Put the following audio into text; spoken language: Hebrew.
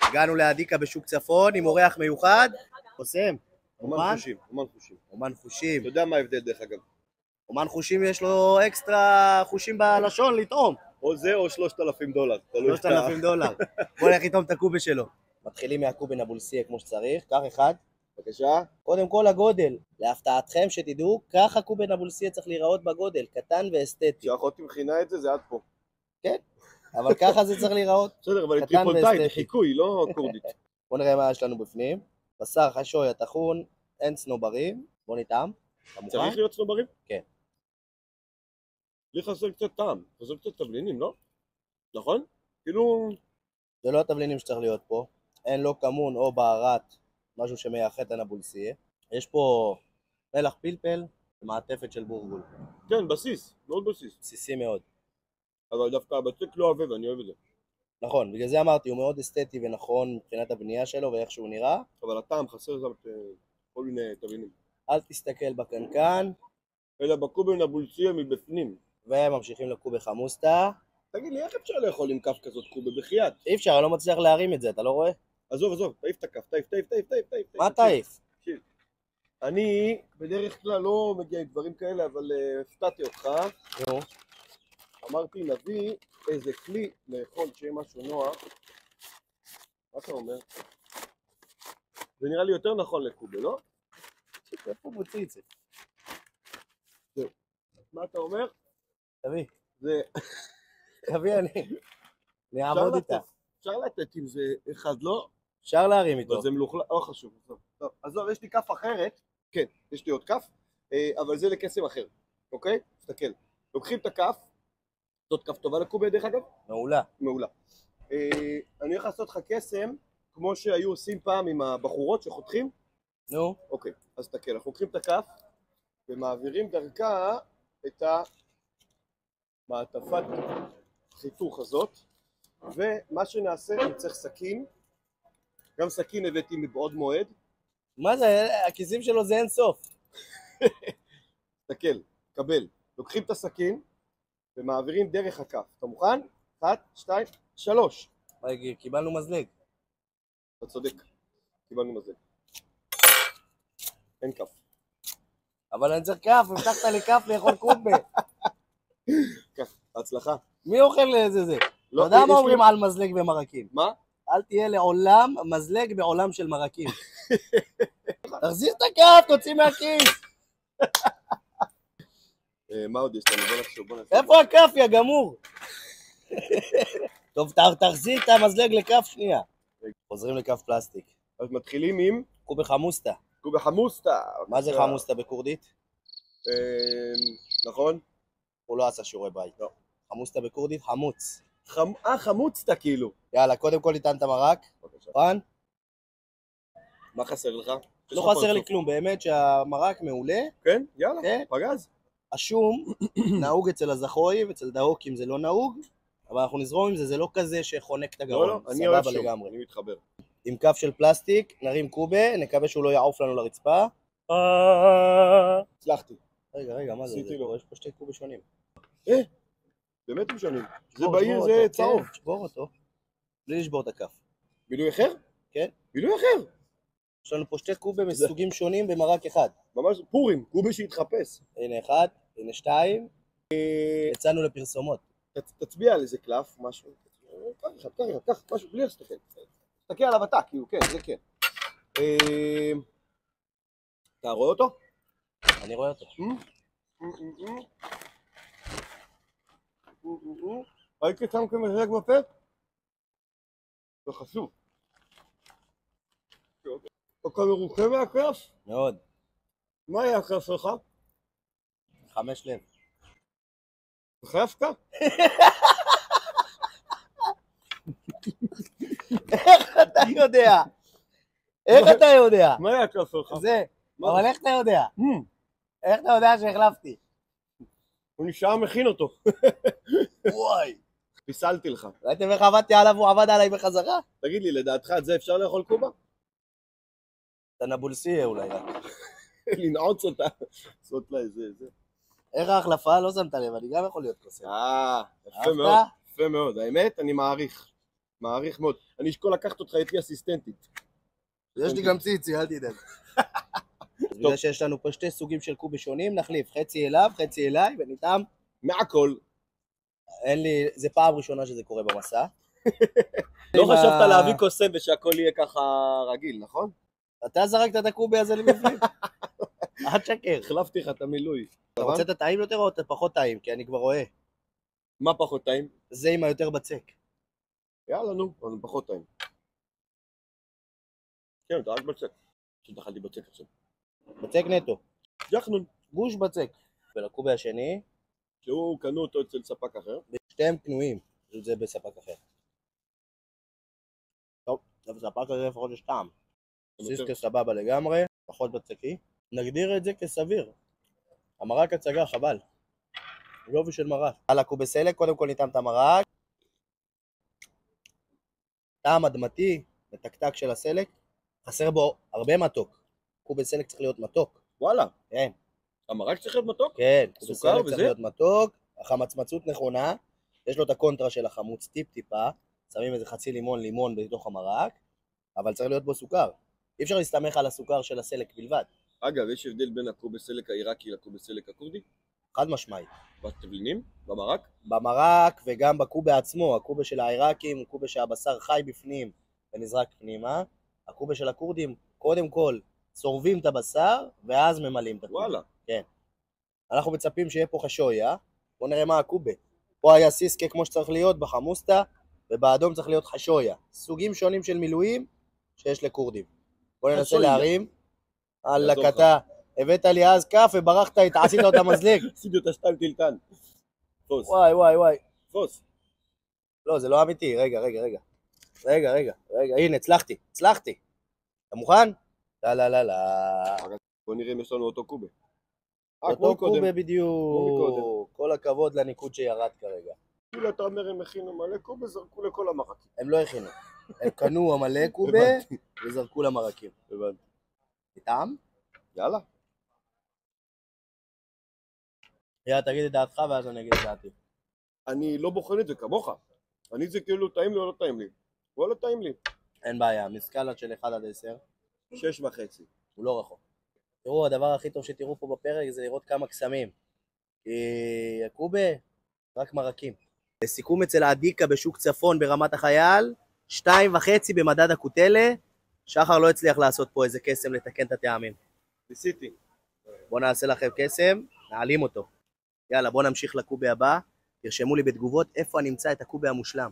הגענו להדיקה בשוק צפון עם אורח מיוחד. קוסם, אומן חושים, אומן חושים. אומן חושים. אתה יודע מה ההבדל דרך אגב? אומן חושים יש לו אקסטרה חושים בלשון לטעום. או זה או $3,000. 3,000 דולר. בוא נלך לטעום את הקובה שלו. מתחילים מהקובה נבולסיה כמו שצריך, קח אחד. בבקשה. קודם כל הגודל, להפתעתכם שתדעו, ככה קובה נבולסיה צריך להיראות בגודל, קטן ואסתטי. כשאחותי מכינה את זה, זה עד פה. כן, אבל ככה זה צריך להיראות. בסדר, אבל היא קטן טריפולטאית, ואסתטי. חיקוי, לא קורדית. בוא נראה מה יש לנו בפנים. בשר חשוי, הטחון, אין צנוברים. בוא נטעם. אתה מוכן? צריך להיות צנוברים? כן. לי חסר קצת טעם, חסר קצת תבלינים, לא? נכון? כאילו... זה לא התבלינים שצריך להיות פה. אין לא כמון או בהרת, משהו שמייחד את הנבולסיה. יש פה מלח פלפל ומעטפת של בורגול. כן, בסיס, מאוד בסיס. בסיסי מאוד. אבל דווקא הבצק לא אוהב ואני אוהב את זה. נכון, בגלל זה אמרתי, הוא מאוד אסתטי ונכון מבחינת הבנייה שלו ואיך שהוא נראה. אבל הטעם חסר גם כל מיני תבלינים. אל תסתכל בקנקן. אלא בקובה נבולסיה מבפנים. וממשיכים לקובה חמוסטה. תגיד לי, איך אפשר לאכול עם כף כזאת קובה בחייאת? אי אפשר, אני לא מצליח להרים את זה, אתה לא רואה? עזוב, תעיף את הכף, תעיף. מה תעיף? תקשיב. אני בדרך כלל לא מגיע עם דברים כאלה, אבל הפתעתי אותך. נו. אמרתי, נביא איזה כלי לאכול שיהיה משהו נוח. מה אתה אומר? זה נראה לי יותר נכון לקובה, לא? איפה מוציא את זה? מה אתה אומר? תביא. זה... תביא אני אעמוד איתה. אפשר לתת עם זה אחד, לא? אפשר להרים איתו. אבל זה מלוכלך, לא חשוב. טוב, עזוב, יש לי כף אחרת. כן, יש לי עוד כף, אבל זה לקסם אחר, אוקיי? תסתכל. לוקחים את הכף, זאת כף טובה לקובה דרך אגב? מעולה. מעולה. אני הולך לעשות לך קסם, כמו שהיו עושים פעם עם הבחורות שחותכים. נו. אוקיי, אז תסתכל, אנחנו לוקחים את הכף, ומעבירים דרכה את המעטפת חיתוך הזאת, ומה שנעשה, אני צריך סכין, גם סכין הבאתי מבעוד מועד. מה זה? הכיסים שלו זה אין סוף. תסתכל, קבל. לוקחים את הסכין ומעבירים דרך הכף. אתה מוכן? 1, 2, 3. רגע, קיבלנו מזלג. אתה צודק, קיבלנו מזלג. אין כף. אבל אני צריך כף, הבטחת לי כף לאכול קובה. כף, הצלחה. מי אוכל איזה זה? לא, אתה יודע מה יש אומרים לי- על מזלג ומרקים? מה? אל תהיה לעולם מזלג בעולם של מרקים. תחזיר את הכף, תוציא מהכיס. מה עוד יש לנו? בוא נחשוב, בוא נעשה. איפה הכף, יא גמור? טוב, תחזיר את המזלג לכף שנייה. חוזרים לכף פלסטיק. אז מתחילים עם קובה חמוסטה. קובה חמוסטה. מה זה חמוסטה בקורדית? נכון? הוא לא עשה שיעורי בית. לא. חמוסטה בקורדית, חמוץ. חמוצתה כאילו. יאללה, קודם כל ניתן את המרק. בבקשה. פן? מה חסר לך? יש לא לך חסר לי פרצוף. כלום, באמת שהמרק מעולה. כן? יאללה, כן. פגז. השום נהוג אצל הזכוי ואצל דהוקים זה לא נהוג, אבל אנחנו נזרום עם זה, זה לא כזה שחונק את הגרון. לא, אני אוהב סבבה שום, לגמרי. אני מתחבר. עם כף של פלסטיק, נרים קובה, נקווה שהוא לא יעוף לנו לרצפה. הצלחתי. רגע, מה זה? עשיתי לו. יש פה שתי קובה שונים. באמת משנים. זה שבור בעיר אותו, זה כן, צהוב. שבור אותו. בלי לשבור את הכף. בילוי אחר? כן. בילוי אחר. יש לנו פה שתי קובה מסוגים שונים במרק אחד. ממש פורים, קובה שהתחפש. הנה אחד, הנה שתיים. יצאנו לפרסומות. תצביע על איזה קלף, משהו. קח, משהו, בלי להסתכל. תסתכל עליו אתה, כאילו, כן, זה כן. אתה רואה אותו? אני רואה אותו. ראיתי שם כמזלג בפה? זה חשוב. אתה מרוצה מהקלף? מאוד. מה היה הקלף שלך? 5 לב. חייפת? איך אתה יודע? איך אתה יודע? מה היה הקלף שלך? זה, מה? אבל איך אתה יודע? איך אתה יודע שהחלפתי? הוא נשאר מכין אותו. וואי. פיסלתי לך. ראיתם איך עבדתי עליו והוא עבד עליי בחזרה? תגיד לי, לדעתך את זה אפשר לאכול קובה? את הנבולסיה אולי רק. לנעוץ אותה. לעשות לה איזה... איך ההחלפה? לא שמת לב, אני גם יכול להיות קוסם. יפה אהבת? מאוד. יפה מאוד. האמת, אני מעריך. מעריך מאוד. אני אשקול לקחת אותך איתי אסיסטנטית. יש לי גם ציצי, אל תדאג. אז בגלל שיש לנו פה שתי סוגים של קובה שונים, נחליף חצי אליו, חצי אליי, ונטעם. מהכל. אין לי, זה פעם ראשונה שזה קורה במסע. לא חשבת להביא קוסם ושהכל יהיה ככה רגיל, נכון? אתה זרקת את הקובה הזה לבפנים? אל תשקר. החלפתי לך את המילוי. אתה רוצה את הטעים יותר או את הפחות טעים? כי אני כבר רואה. מה פחות טעים? זה עם היותר בצק. יאללה, נו, אבל פחות טעים. כן, אתה רק בצק. פשוט אכלתי בצק עכשיו. בצק נטו. יחנון. גוש בצק. ולקובה השני, שהוא קנו אותו אצל ספק אחר. שתיהם קנויים. זה בספק אחר. טוב, בספק הזה לפחות יש טעם. סיסקה סבבה לגמרי, פחות בצקי. נגדיר את זה כסביר. המרק הצגה, חבל. גובי של מרק. על הקובה סלק, קודם כל ניתן את המרק. טעם אדמתי, מתקתק של הסלק. חסר בו הרבה מתוק. קובה סלק צריך להיות מתוק. וואלה. כן. המרק צריך להיות מתוק? כן. סוכר סלק וזה? צריך להיות מתוק. החמצמצות נכונה. יש לו את הקונטרה של החמוץ טיפה. שמים איזה חצי לימון בתוך המרק. אבל צריך להיות בו סוכר. אי אפשר להסתמך על הסוכר של הסלק בלבד. אגב, יש הבדל בין הקובה סלק העיראקי לקובה סלק הכורדי? חד משמעית. בתבלינים? במרק? במרק וגם בקובה עצמו. הקובה של העיראקים הוא קובה שהבשר חי בפנים ונזרק פנימה. הקובה של הכורדים, קודם כל, צורבים את הבשר ואז ממלאים את הקובה. וואלה. כן. אנחנו מצפים שיהיה פה חשויה. בואו נראה מה הקובה. פה היה סיסקה כמו שצריך להיות בחמוסטה, ובאדום צריך להיות חשויה. סוגים שונים של מילואים שיש לכורדים. בואו ננסה להרים. על לקטה. הבאת לי אז כף וברחת, עשית אותה מזלג. עשיתי אותה שתיים טילטן. פוס. וואי. פוס. לא, זה לא אמיתי. רגע. הנה, הצלחתי. אתה מוכן? לא. בוא נראה אם יש לנו אותו קובה. אותו קובה בדיוק. כל הכבוד לניקוד שירד כרגע. כאילו אתה אומר הם הכינו מלא קובה, זרקו לכל המרקים. הם לא הכינו. הם קנו מלא קובה וזרקו למרקים. הבנתי. טעם? יאללה. יאללה, תגיד את דעתך ואז אני אגיד את דעתי. אני לא בוחן את זה כמוך. אני זה כאילו טעים לי או לא טעים לי. וואלה טעים לי. אין בעיה, מסקאלה של 1 עד 10. 6.5. הוא לא רחוק. תראו, הדבר הכי טוב שתראו פה בפרק זה לראות כמה קסמים. כי הקובה, רק מרקים. לסיכום אצל העדיקה בשוק צפון ברמת החייל, 2.5 במדד הקוטלה. שחר לא הצליח לעשות פה איזה קסם לתקן את הטעמים. ניסיתי. בואו נעשה לכם קסם, נעלים אותו. יאללה, בואו נמשיך לקובה הבא. תרשמו לי בתגובות איפה אני אמצא את הקובה המושלם.